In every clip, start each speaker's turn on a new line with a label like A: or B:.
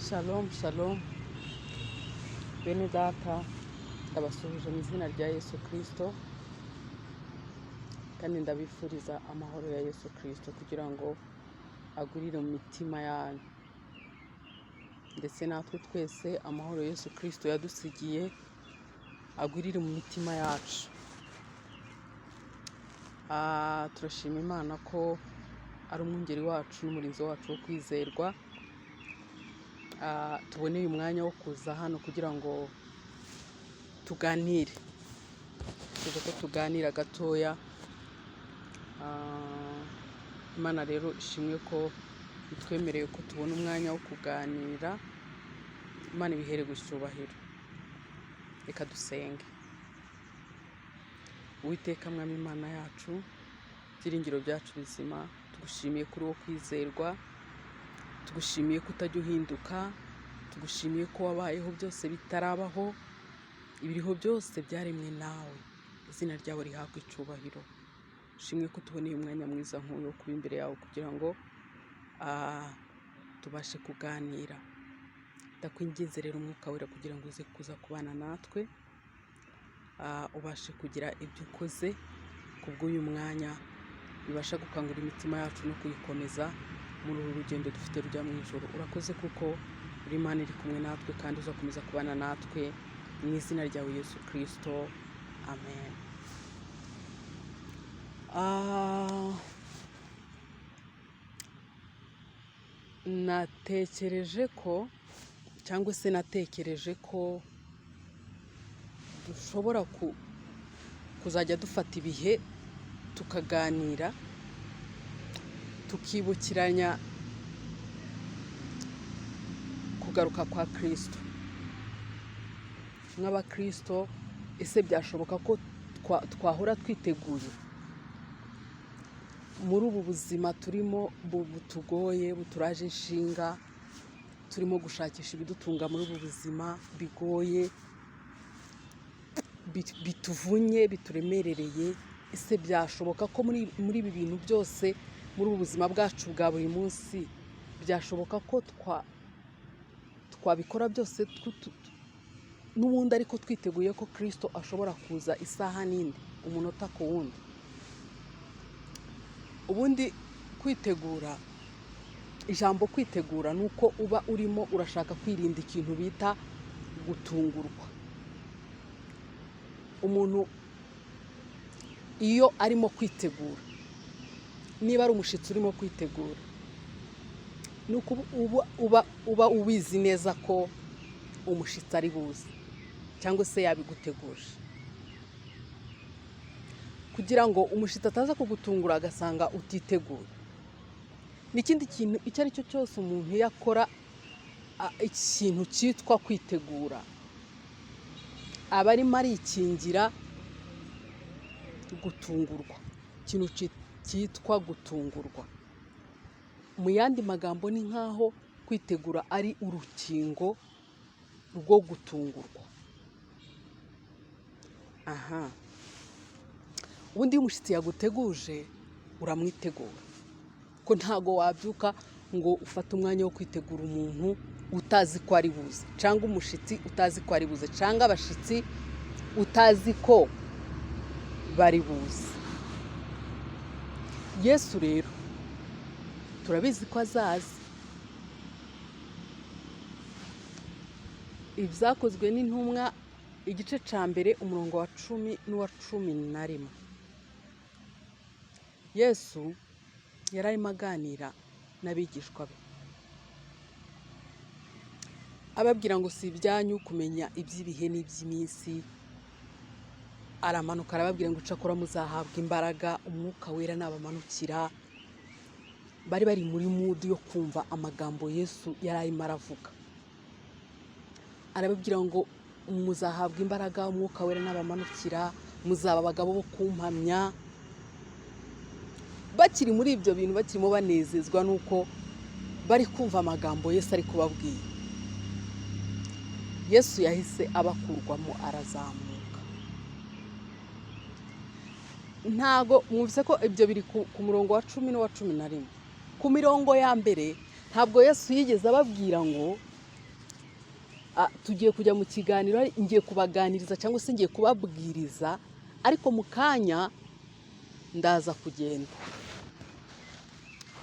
A: Shalom, shalom. Bene data, ndabasuhuje mu izina rya Yesu Kristo, kandi ndabifuriza amahoro ya Yesu Kristo kugira ngo agurire mu mitima yanyu. Ndetse natwe twese amahoro Yesu Kristo yadusigiye agurire mu mitima yacu. Turashima Imana ko ari umwungeri wacu n'umurinzi wacu wo kwizerwa. Tuboneye umwanya wo kuza hano kugira ngo tuganire. Tuganira gatoya. Imana rero ishimwe ko itwemereye ko tubona umwanya wo kuganira. Imana ibihere gucyubahiro. Reka dusenge. Uwiteka mwami Imana yacu, byiringiro byacu bizima, tugushimiye kuri wo kwizerwa, tugushimiye ko utajya uhinduka, tugushimiye ko wabayeho byose bitarabaho, ibiriho byose byaremwe nawe. Izina ryawe rihabwe icyubahiro. Ushimwe ko tuboneye umwanya mwiza nk'uyu wo kuba imbere yawe kugira ngo tubashe kuganira. Ndakwinginze rero Umwuka Wera kugira ngo uze kuza kubana natwe, ubashe kugira ibyo ukoze kubw'uyu mwanya, bibasha gukangura imitima yacu no kuyikomeza muri uru rugendo dufite rujya mu ijoro. Urakoze kuko uri Imana iri kumwe natwe kandi uzakomeza kubana natwe mu izina ryawe Yesu Kristo. Amen. Natekereje ko dushobora kuzajya dufata ibihe tukaganira, tukibukiranya kugaruka kwa Kristo. Nk'abakristo, ese byashoboka ko twahora twiteguye muri ubu buzima turimo butugoye, buturaje inshinga, turimo gushakisha ibidutunga muri ubu buzima bigoye, bituvunye, bituremerereye? Ese byashoboka ko muri ibi bintu byose, muri ubu buzima bwacu bwa buri munsi, byashoboka ko twabikora byose n'ubundi ariko twiteguye ko Kristo ashobora kuza isaha n'indi, umunota ku wundi? Ubundi kwitegura, ijambo kwitegura ni uko uba urimo urashaka kwirinda ikintu bita gutungurwa. Umuntu iyo arimo kwitegura, niba ari umushyitsi urimo kwitegura, ni uko uba ubizi neza ko umushyitsi ari buze, cyangwa se yabiguteguje, kugira ngo umushyitsi ataza kugutungura agasanga utiteguye. N'ikindi kintu icyo ari cyo cyose umuntu yakora ikintu cyitwa kwitegura, aba arimo arikingira gutungurwa. Ikintu cyitwa gutungurwa, mu yandi magambo, ni nk'aho kwitegura ari urukingo rwo gutungurwa. Ubundi iyo umushyitsi yaguteguje, uramwitegura, ko ntago wabyuka ngo ufate umwanya wo kwitegura umuntu utazi ko ari buze, cyangwa umushyitsi utazi ko ari buze, cyangwa abashyitsi utazi ko bari buze. Yesu rero turabizi ko azaza. Ibyakozwe n'intumwa, igice cya mbere, umurongo wa 10 n'uwa 11. Yesu yari arimo aganira n'abigishwa be, ababwira ngo si ibyanyu kumenya iby'ibihe n'iby'iminsi. Aramanuka arababwira ngo cyakora muzahabwa imbaraga Umwuka Wera nabamanukira. Bari bari muri mudu yo kumva amagambo Yesu yari arimo aravuga. Arababwira ngo muzahabwa imbaraga Umwuka Wera nabamanukira, muzaba abagabo bo kumpamya. Bakiri muri ibyo bintu, bakirimo banezezwa nuko bari kumva amagambo Yesu ari kubabwira, Yesu yahise abakurwamo arazamuka. Ntago mwumvise ko ibyo biri ku murongo wa 10 n'uwa 11. Ku mirongo ya mbere ntabwo Yesu yigeze ababwira ngo tugiye kujya mu kiganiro, ngiye kubaganiriza cyangwa se ngiye kubabwiriza, ariko mu kanya ndaza kugenda.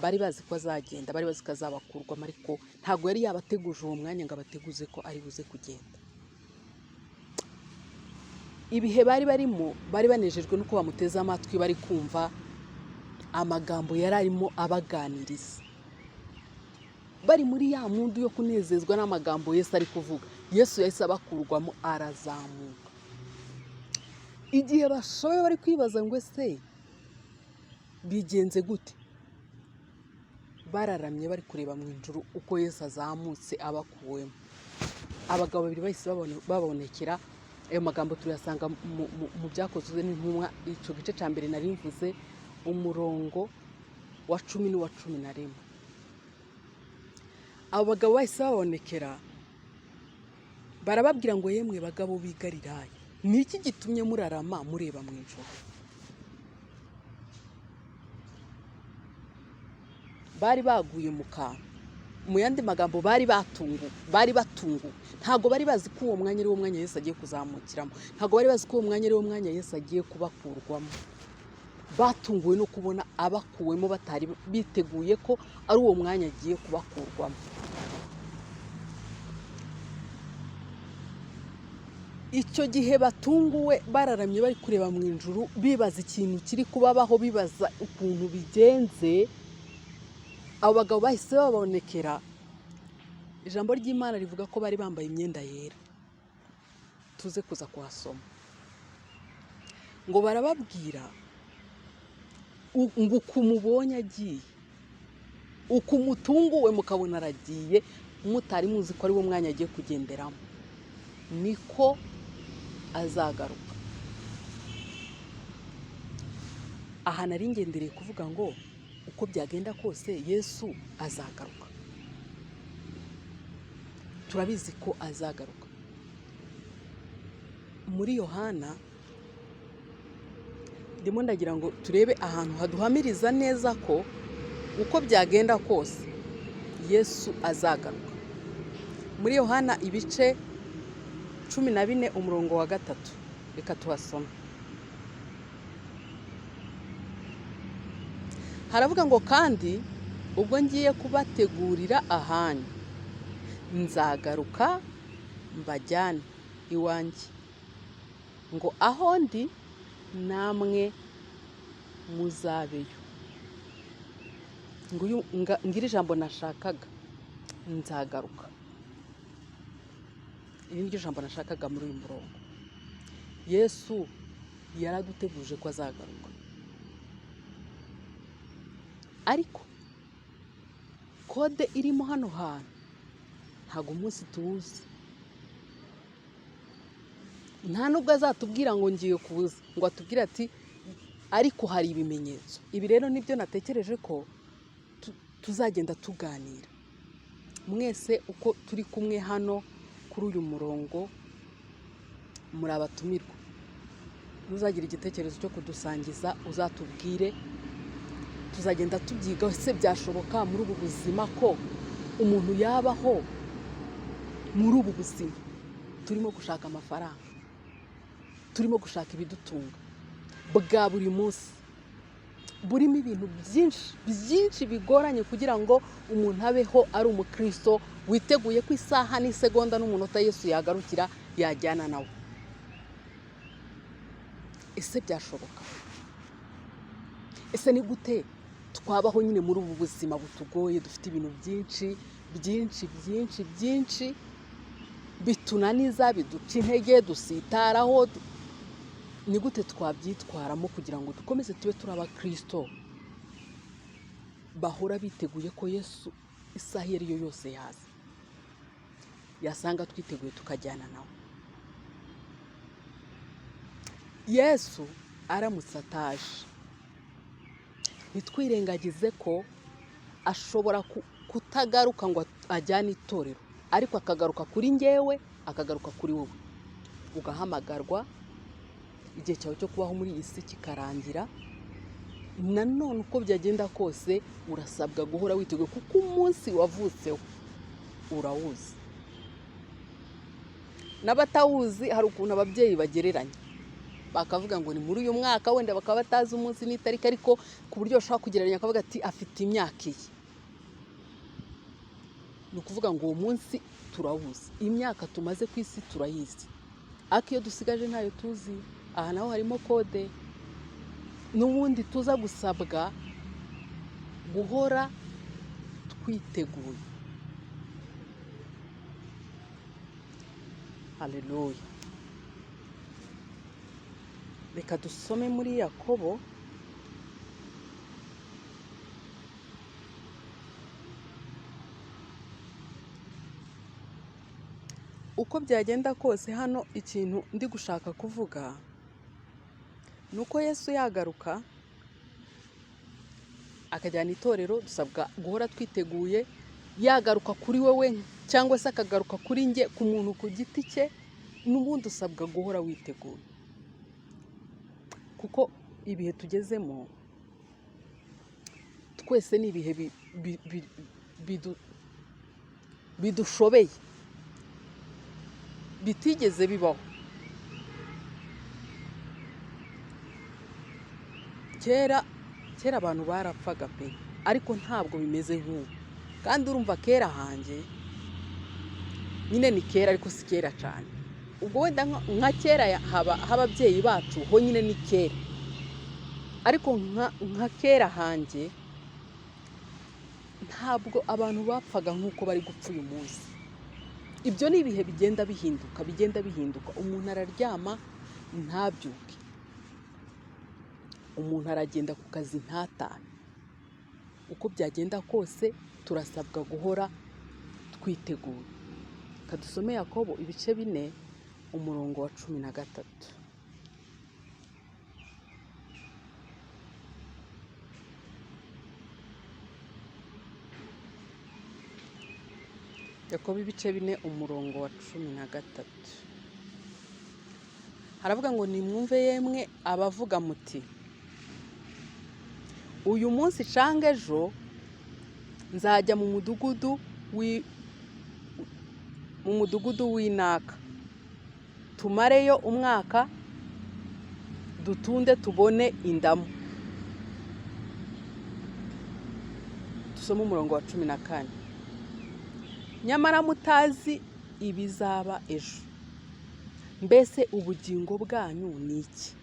A: Bari bazi ko azagenda, bari bazi ko azabakurwamo, ariko ntabwo yari yabateguje uwo mwanya ngo abateguze ko ari buze kugenda. Ibihe bari barimo, bari banejejwe nuko bamuteze amatwi, bari kumva amagambo yari arimo abaganiriza. Bari muri ya mundu yo kunezezwa n'amagambo Yesu ari kuvuga. Yesu yahise abakurwamo, arazamuka. Igihe bashoboye bari kwibaza ngo ese bigenze gute, bararamye bari kureba mu ijuru uko Yesu azamutse abakuwemo. Abagabo babiri bahise babonekera. Ayo magambo turayasanga mu byakozwe n'intumwa, icyo gice cya mbere nari mvuze, umurongo wa 10 n'uwa 11. Abo bagabo bahise babonekera, barababwira ngo yemwe bagabo b'i Galilaya, ni iki gitumye murarama mureba mu ijuru? Bari baguye mu kantu. Mu yandi magambo bari batunguwe. Ntabwo bari bazi ko uwo mwanya ari wo mwanya Yesu agiye kuzamukiramo. Ntabwo bari bazi ko uwo mwanya ari wo mwanya Yesu agiye kubakurwamo. Batunguwe no kubona abakuwemo, batari biteguye ko ari uwo mwanya agiye kubakurwamo. Icyo gihe batunguwe, bararamye bari kureba mu ijuru, bibaza ikintu kiri kubabaho, bibaza ukuntu bigenze. Abo bagabo bahise babonekera. Ijambo ry'Imana rivuga ko bari bambaye imyenda yera. Tuze kuza kuhasoma. Ngo barababwira ngo kumubonye agiye, ukumutunguwe mukabona aragiye, mutari muzi ko ari wo mwanya agiye kugenderamo, niko azagaruka. Aha nari ngendereye kuvuga ngo uko byagenda kose Yesu azagaruka. Turabizi ko azagaruka. Muri Yohana ndimo ndagira ngo turebe ahantu haduhamiriza neza ko uko byagenda kose Yesu azagaruka. Muri Yohana ibice 14 umurongo wa 3, reka tuhasome. Haravuga ngo kandi ubwo ngiye kubategurira ahanyu, nzagaruka mbajyane iwanjye, ngo aho ndi namwe muzabeyo. Ngira ijambo nashakaga, nzagaruka. Iri niryo jambo nashakaga muri uyu murongo. Yesu yaraduteguje ko azagaruka. Ariko kode irimo hano hantu ntabwo umunsi tuwuzi. Nta nubwo azatubwira ngo ngiye kuza, ngo atubwire ati ariko hari ibimenyetso. Ibi rero nibyo natekereje ko tuzagenda tuganira. Mwese uko turi kumwe hano kuri uyu murongo muri abatumirwa. Nuzagira igitekerezo cyo kudusangiza uzatubwire, tuzagenda tubyiga. Ese byashoboka muri ubu buzima ko umuntu yabaho muri ubu buzima? Turimo gushaka amafaranga, turimo gushaka ibidutunga bwa buri munsi, burimo ibintu byinshi bigoranye kugira ngo umuntu abeho ari umukristo witeguye ko isaha n'isegonda n'umunota Yesu yagarukira yajyana nawe. Ese byashoboka? Ese ni gute twabaho nyine muri ubu buzima butugoye, dufite ibintu byinshi bitunaniza, biduca intege, dusitaraho? Ni gute twabyitwaramo kugira ngo dukomeze tube turi abakristo bahora biteguye ko Yesu isaha iyo ari yo yose yaza, yasanga twiteguye tukajyana nawe? Yesu aramutse ataje, ntitwirengagize ko ashobora kutagaruka ngo ajyane itorero, ariko akagaruka kuri njyewe, akagaruka kuri wowe, ugahamagarwa, igihe cyawe cyo kubaho muri iyi si kikarangira. Nanone uko byagenda kose urasabwa guhora witeguye, kuko umunsi wavutseho urawuzi. n'abatawuzi hari ukuntu ababyeyi bagereranya bakavuga ngo ni muri uyu mwaka wenda bakaba batazi umunsi n'itariki ariko ku buryo bashobora kugereranya akavuga ati afite imyaka iyi. Ni ukuvuga ngo uwo munsi turawuzi, imyaka tumaze ku isi turayizi, ariko iyo dusigaje ntayo tuzi. Aha naho harimo kode. N'ubundi tuza gusabwa guhora twiteguye. Haleluya. Reka dusome muri Yakobo uko byagenda kose. Hano ikintu ndi gushaka kuvuga nuko Yesu yagaruka akajyana itorero, dusabwa guhora twiteguye. Yagaruka kuri wowe cyangwa se akagaruka kuri nge ku muntu ku giti cye, n'ubundi usabwa guhora witeguye, kuko ibihe tugezemo twese ni ibihe bidushobeye, bitigeze bibaho. Kera abantu barapfaga pe, ariko ntabwo bimeze nk'ubu. Kandi urumva kera hanjye nyine ni kera ariko si kera cyane. Ubwo wenda nka kera h'ababyeyi bacu ho nyine ni kera, ariko nka kera hanjye ntabwo abantu bapfaga nk'uko bari gupfa uyu munsi. Ibyo ni ibihe bigenda bihinduka. Umuntu araryama ntabyuke, umuntu aragenda ku kazi ntatahe. Uko byagenda kose turasabwa guhora twiteguye. Kadusome Yakobo ibice 4 umurongo wa 13. Yakobo ibice 4 umurongo wa 13. Haravuga ngo nimwumve yemwe abavuga muti uyu munsi cange ejo nzajya mu mudugudu w'inaka, tumareyo umwaka, dutunde tubone indamu. Dusome umurongo wa 14. Nyamara mutazi ibizaba ejo, mbese ubugingo bwanyu ni iki?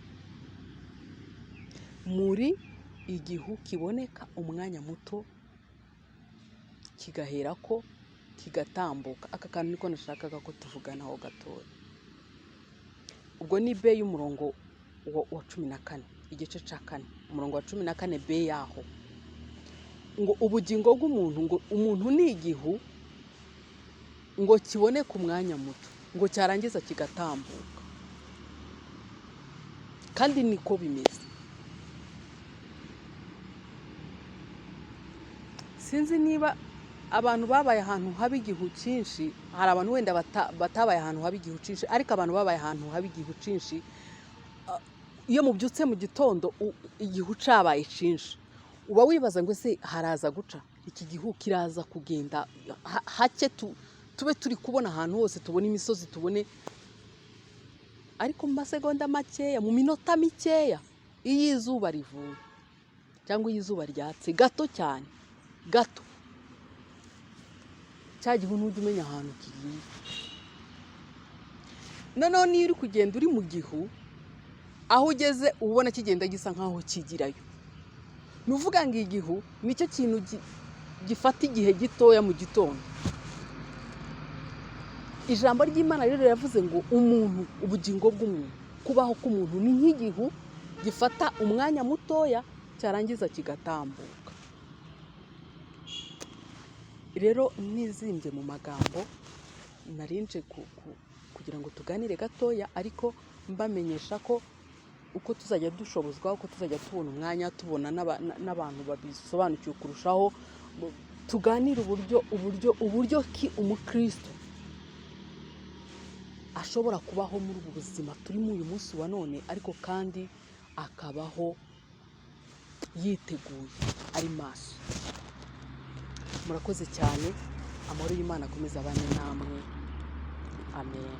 A: Muri igihu kiboneka umwanya muto kigaherako kigatambuka. Aka kantu niko nashakaga ko tuvuganaho gatoya. Ubwo ni B y'umurongo wa 14, igice ca 4 umurongo wa 14 B yaho. Ngo ubugingo bw'umuntu, ngo umuntu ni igihu, ngo kiboneka umwanya muto, ngo cyarangiza kigatambuka. Kandi niko bimeze. Sinzi niba abantu babaye ahantu haba igihu cyinshi. Hari abantu wenda batabaye ahantu haba igihu cyinshi, ariko abantu babaye ahantu haba igihu cyinshi, iyo mubyutse mu gitondo igihu cabaye cyinshi, uba wibaza ngo se haraza guca iki gihu, kiraza kugenda hake tube turi kubona ahantu hose, tubone imisozi, tubone. Ariko mu masegonda makeya, mu minota mikeya, iyo izuba rivuye cyangwa iyo izuba ryatse gato cyane, gato, cya gihu ntujya umenya ahantu kigiye. Noneho niyo uri kugenda uri mu gihu, aho ugeze ubona kigenda gisa nkaho kigirayo. Nuvuga ngo igihu nicyo kintu gifata igihe gitoya mu gitondo. Ijambo ry'Imana rero yavuze ngo umuntu, ubugingo bw'umuntu, kubaho k'umuntu ni nk'igihu gifata umwanya mutoya cyarangiza kigatambuka. Rero nizimbye mu magambo, narinje kugira ngo tuganire gatoya, ariko mbamenyesha ko uko tuzajya dushobozwa, uko tuzajya tubona umwanya, tubona n'abantu babisobanukiwe kurushaho, tuganire uburyo ki umukristo ashobora kubaho muri ubu buzima turimo uyu munsi wa none, ariko kandi akabaho yiteguye, ari maso. Murakoze cyane. Amahoro y'Imana akomeza abane namwe. Amen.